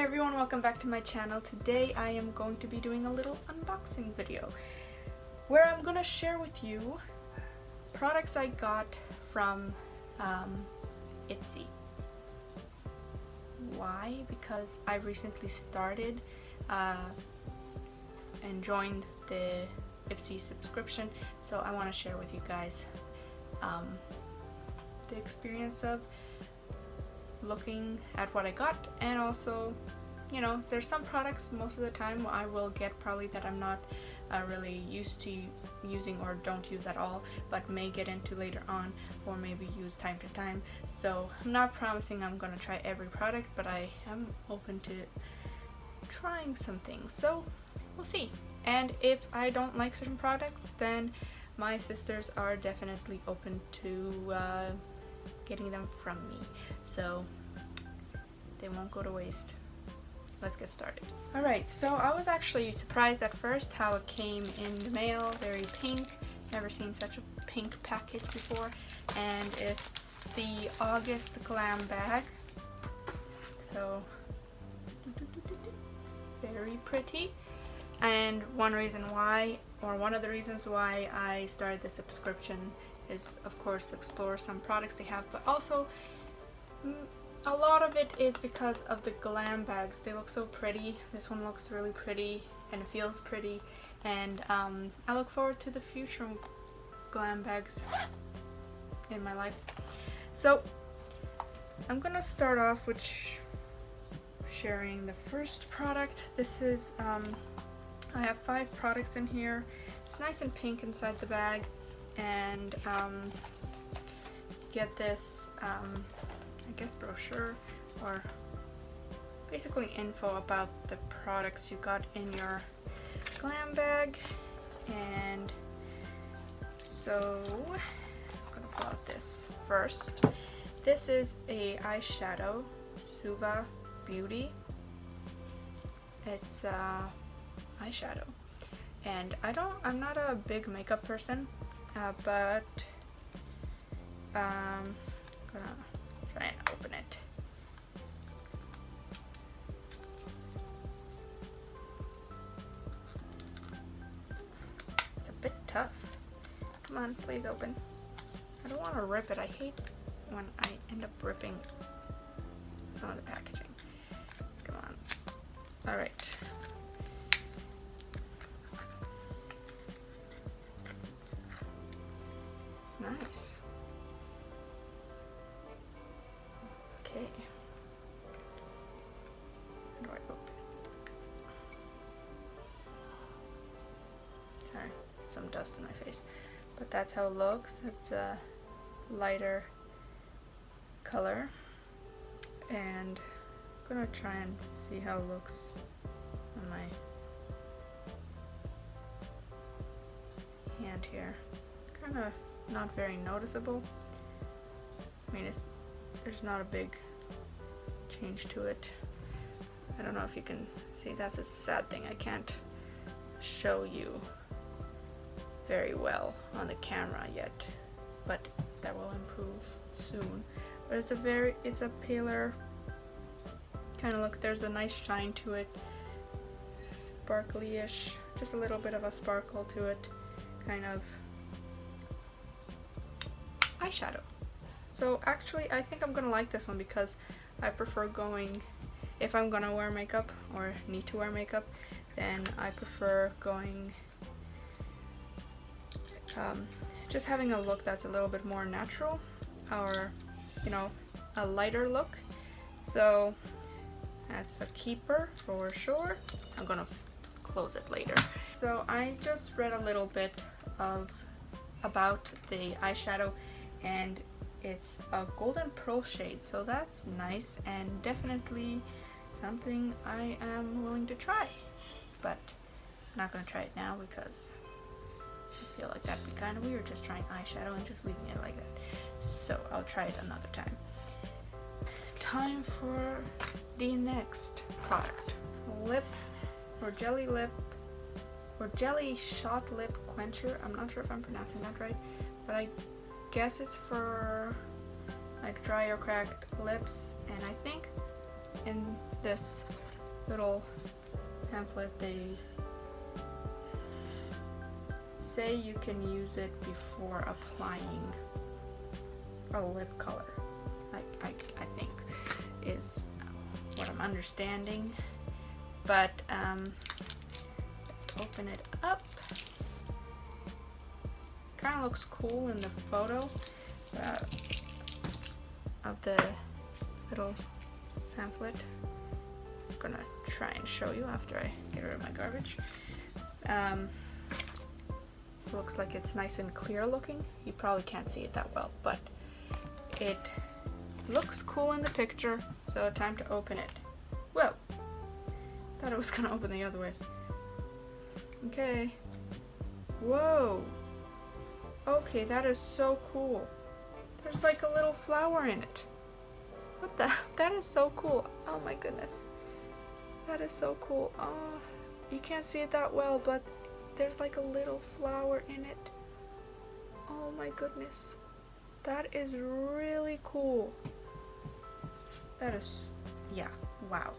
everyone, welcome back to my channel. Today I am going to be doing a little unboxing video where I'm gonna share with you products I got from Ipsy. Why? Because I recently started and joined the Ipsy subscription, so I want to share with you guys the experience of looking at what I got, and also, you know, there's some products most of the time I will get probably that I'm not really used to using or don't use at all, but may get into later on or maybe use time to time. So I'm not promising I'm gonna try every product, but I am open to trying some things, so we'll see. And if I don't like certain products, then my sisters are definitely open to getting them from me, so they won't go to waste. Let's get started. Alright, so I was actually surprised at first how it came in the mail. Very pink. Never seen such a pink package before. And it's the August glam bag. So very pretty. And one of the reasons why I started the subscription is, of course, to explore some products they have, but also a lot of it is because of the glam bags. They look so pretty. This one looks really pretty and it feels pretty, and I look forward to the future glam bags in my life. So I'm gonna start off with sharing the first product. This is I have 5 products in here. It's nice and pink inside the bag, and you get this I guess brochure, or basically info about the products you got in your glam bag. And so I'm gonna pull out this first. This is a eyeshadow, Suva Beauty. It's eyeshadow, and I'm not a big makeup person, but I'm gonna try and open it. It's a bit tough. Come on, please open. I don't want to rip it. I hate when I end up ripping some of the packaging. Come on. Alright. It's nice. Okay. How do I open it? Sorry, some dust in my face. But that's how it looks. It's a lighter color. And I'm gonna try and see how it looks on my hand here. Kinda not very noticeable. I mean, there's not a big change to it. I don't know if you can see. That's a sad thing. I can't show you very well on the camera yet, but that will improve soon. But it's a paler kind of look. There's a nice shine to it, sparkly-ish, just a little bit of a sparkle to it, kind of eyeshadow. So actually I think I'm gonna like this one because I prefer going, if I'm gonna wear makeup or need to wear makeup, then I prefer going just having a look that's a little bit more natural, or, you know, a lighter look. So that's a keeper for sure. I'm gonna close it later. So I just read a little bit about the eyeshadow, and it's a golden pearl shade, so that's nice and definitely something I am willing to try. But I'm not gonna try it now because I feel like that'd be kind of weird, just trying eyeshadow and just leaving it like that. So I'll try it another time. Time for the next product. Lip or jelly shot lip quencher. I'm not sure if I'm pronouncing that right, but I guess it's for like dry or cracked lips, and I think in this little pamphlet, they say you can use it before applying a lip color. I think is what I'm understanding. But let's open it up. Kind of looks cool in the photo of the little pamphlet. I'm gonna try and show you after I get rid of my garbage. Looks like it's nice and clear looking. You probably can't see it that well, but it looks cool in the picture, so time to open it. Whoa! Thought it was gonna open the other way. Okay. Whoa! Okay, that is so cool. There's like a little flower in it. What the? That is so cool. Oh my goodness. That is so cool. Oh, you can't see it that well, but there's like a little flower in it. Oh my goodness. That is really cool. That is, yeah, wow.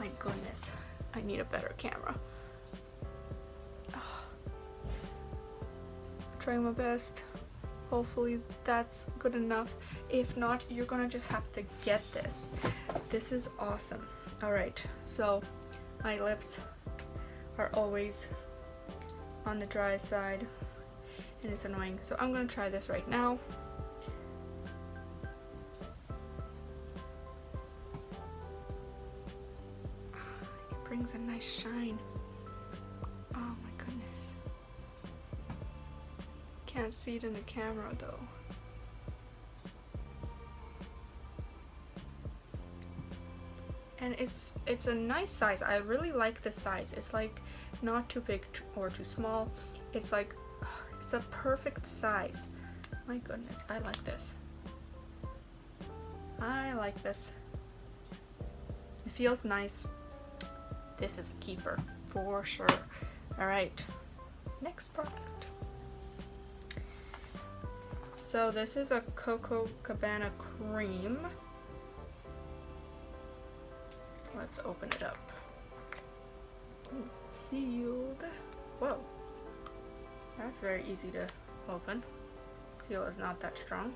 My goodness. I need a better camera. Oh. I'm trying my best. Hopefully that's good enough. If not, you're gonna just have to get this. This is awesome. Alright, so my lips are always on the dry side and it's annoying. So I'm gonna try this right now. It brings a nice shine. Oh my goodness. Can't see it in the camera though. And it's a nice size. I really like this size. It's like not too big or too small. It's like, it's a perfect size. My goodness, I like this. I like this. It feels nice. This is a keeper for sure. All right, next product. So this is a Coco Cabana cream. Let's open it up. Ooh, sealed. Whoa. That's very easy to open. Seal is not that strong.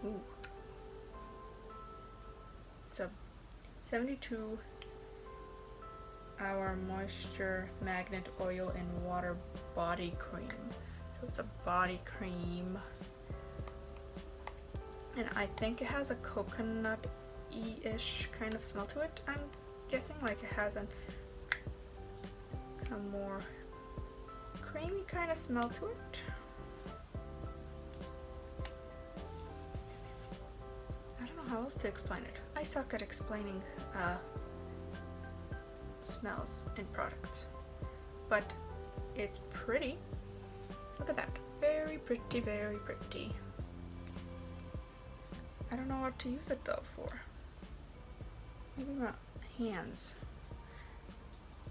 Ooh. It's a 72-hour moisture magnet oil and water body cream. So it's a body cream. And I think it has a coconut-y-ish kind of smell to it. I'm guessing like it has a more creamy kind of smell to it. I don't know how else to explain it. I suck at explaining smells and products, but it's pretty. Look at that. Very pretty, very pretty. I don't know what to use it though for. Maybe my hands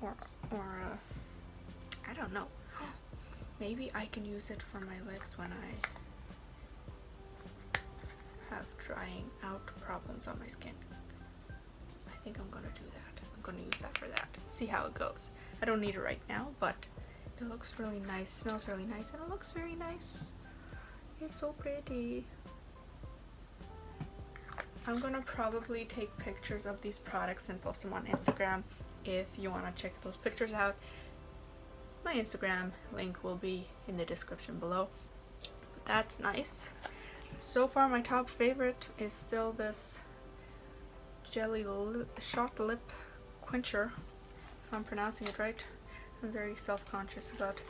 or I don't know. Maybe I can use it for my legs when I have drying out problems on my skin. I think I'm gonna do that. I'm gonna use that for that. See how it goes. I don't need it right now, but it looks really nice, smells really nice, and it looks very nice. It's so pretty. I'm gonna probably take pictures of these products and post them on Instagram if you wanna check those pictures out. My Instagram link will be in the description below. But that's nice. So far my top favorite is still this jelly shot lip quencher, if I'm pronouncing it right. I'm very self-conscious about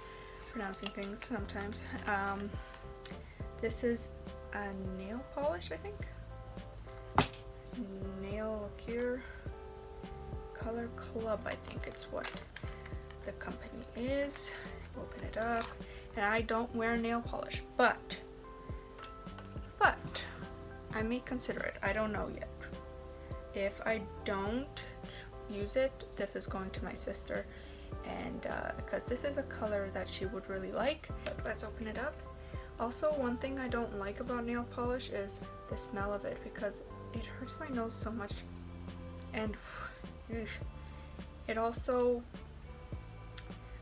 pronouncing things sometimes. This is a nail polish, I think. Nail Cure Color Club, I think it's what the company is. Open it up. And I don't wear nail polish, but I may consider it. I don't know yet. If I don't use it, this is going to my sister, and because this is a color that she would really like. But let's open it up. Also, one thing I don't like about nail polish is the smell of it, because it hurts my nose so much, and it also,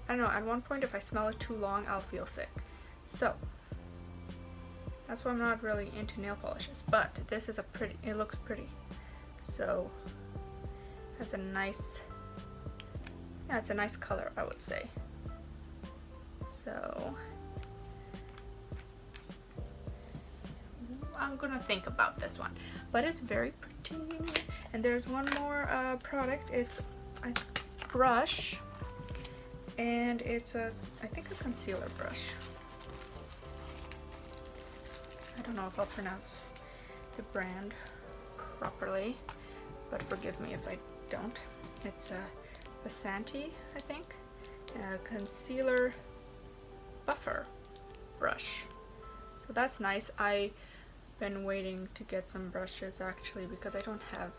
I don't know, at one point if I smell it too long I'll feel sick. So that's why I'm not really into nail polishes, but this is it looks pretty. So has a nice, yeah, it's a nice color, I would say. So I'm gonna think about this one, but it's very pretty. And there's one more product. It's a brush, and it's I think a concealer brush. I don't know if I'll pronounce the brand properly, but forgive me if I don't. It's a Vasanti, I think, a concealer buffer brush. So that's nice. I've been waiting to get some brushes actually because I don't have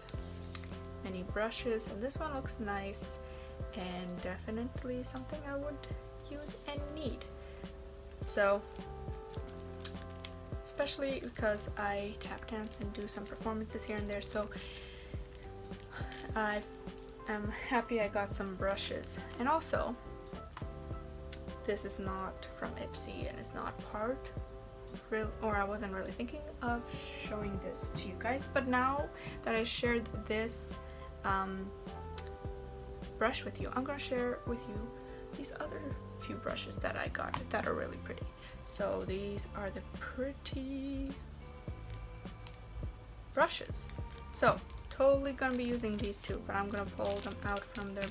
many brushes, and this one looks nice and definitely something I would use and need. So especially because I tap dance and do some performances here and there, so I am happy I got some brushes. And also, this is not from Ipsy and it's not part, or I wasn't really thinking of showing this to you guys, but now that I shared this brush with you, I'm gonna share with you these other few brushes that I got that are really pretty. So these are the pretty brushes. So totally gonna be using these two, but I'm gonna pull them out from their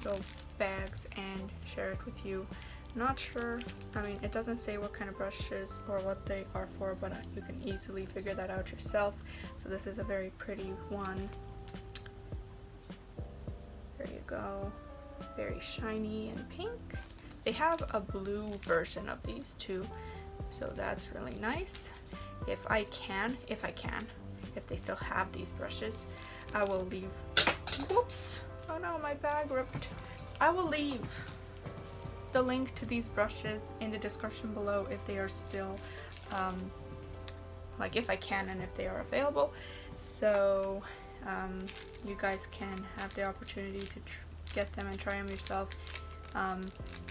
little bags and share it with you. Not sure, I mean, it doesn't say what kind of brushes or what they are for, but you can easily figure that out yourself. So this is a very pretty one. There you go. Very shiny and pink. They have a blue version of these too, so that's really nice. If they still have these brushes, I will leave, whoops, oh no, my bag ripped. I will leave the link to these brushes in the description below if they are still, like if I can and if they are available. So you guys can have the opportunity to get them and try them yourself.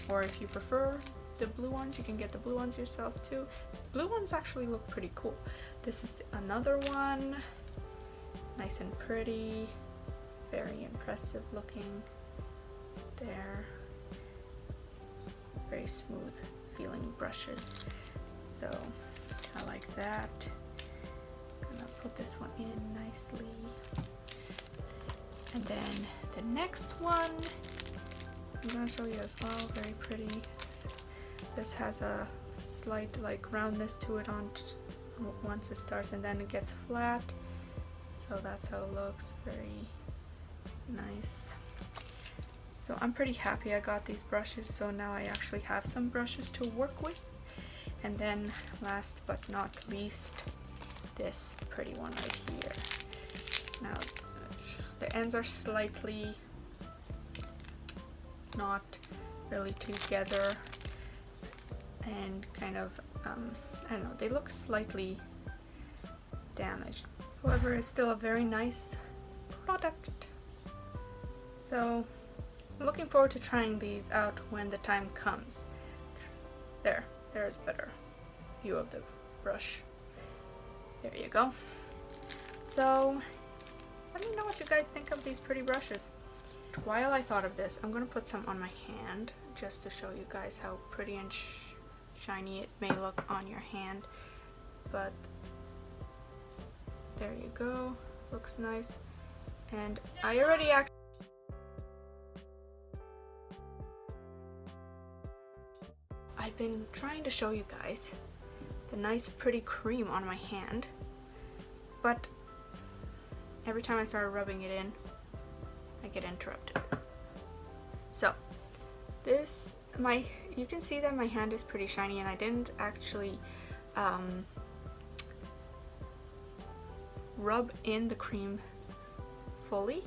Or if you prefer the blue ones, you can get the blue ones yourself too. Blue ones actually look pretty cool. This is another one, nice and pretty, very impressive looking there. Very smooth feeling brushes, so I like that. I'm gonna put this one in nicely, and then the next one I'm gonna show you as well. Very pretty. This has a slight like roundness to it once it starts, and then it gets flat, so that's how it looks. Very nice. So I'm pretty happy I got these brushes, so now I actually have some brushes to work with. And then last but not least, this pretty one right here. Now the ends are slightly not really together and kind of I don't know, they look slightly damaged. However, it's still a very nice product. So I'm looking forward to trying these out when the time comes. There's better view of the brush. There you go. So let me know what you guys think of these pretty brushes. While I thought of this, I'm gonna put some on my hand just to show you guys how pretty and shiny it may look on your hand. But there you go, looks nice. And I already I've been trying to show you guys the nice pretty cream on my hand, but every time I start rubbing it in, I get interrupted. So this, you can see that my hand is pretty shiny, and I didn't actually rub in the cream fully,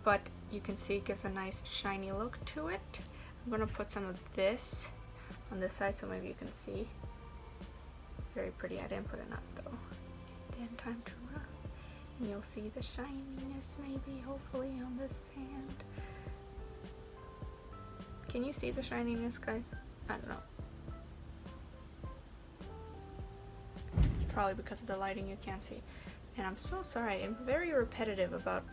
but you can see it gives a nice shiny look to it. I'm gonna put some of this on this side so maybe you can see. Very pretty. I didn't put enough though. then time to rub. And you'll see the shininess maybe, hopefully, on this hand. Can you see the shininess, guys? I don't know. It's probably because of the lighting you can't see. And I'm so sorry, I'm very repetitive about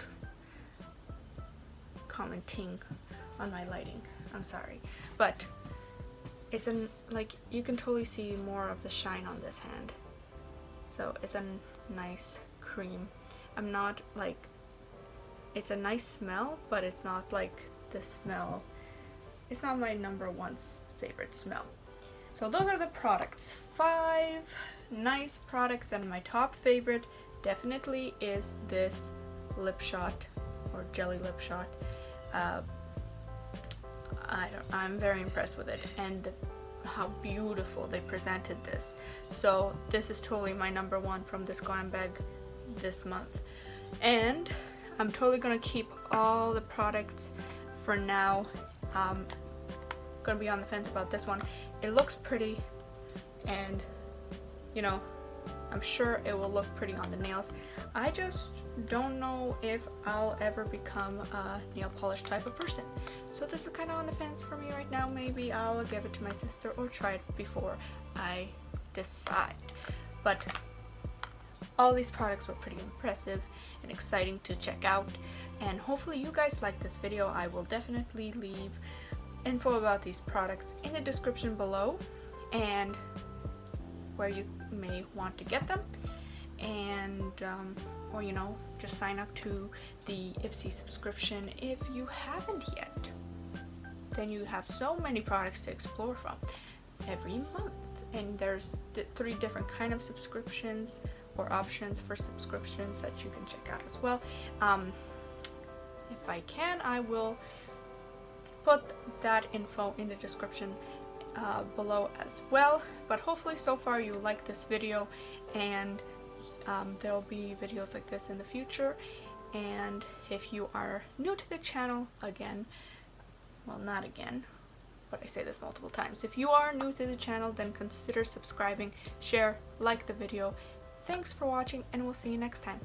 commenting on my lighting. I'm sorry. But it's like, you can totally see more of the shine on this hand. So it's a nice cream. I'm not like, it's a nice smell, but it's not like the smell. It's not my #1 favorite smell. So those are the products. 5 nice products, and my top favorite definitely is this lip shot or jelly lip shot. I'm very impressed with it, and how beautiful they presented this. So this is totally my #1 from this glam bag this month, and I'm totally gonna keep all the products for now. Gonna be on the fence about this one. It looks pretty, and you know, I'm sure it will look pretty on the nails. I just don't know if I'll ever become a nail polish type of person. So this is kind of on the fence for me right now. Maybe I'll give it to my sister or try it before I decide. But all these products were pretty impressive and exciting to check out. And hopefully you guys like this video. I will definitely leave info about these products in the description below, and where you may want to get them, and or you know, just sign up to the Ipsy subscription if you haven't yet. Then you have so many products to explore from every month, and there's 3 different kind of subscriptions or options for subscriptions that you can check out as well. If I can, I will put that info in the description below as well. But hopefully so far you like this video, and there will be videos like this in the future. And if you are new to the channel, again, well, not again, but I say this multiple times, if you are new to the channel, then consider subscribing, share, like the video. Thanks for watching, and we'll see you next time.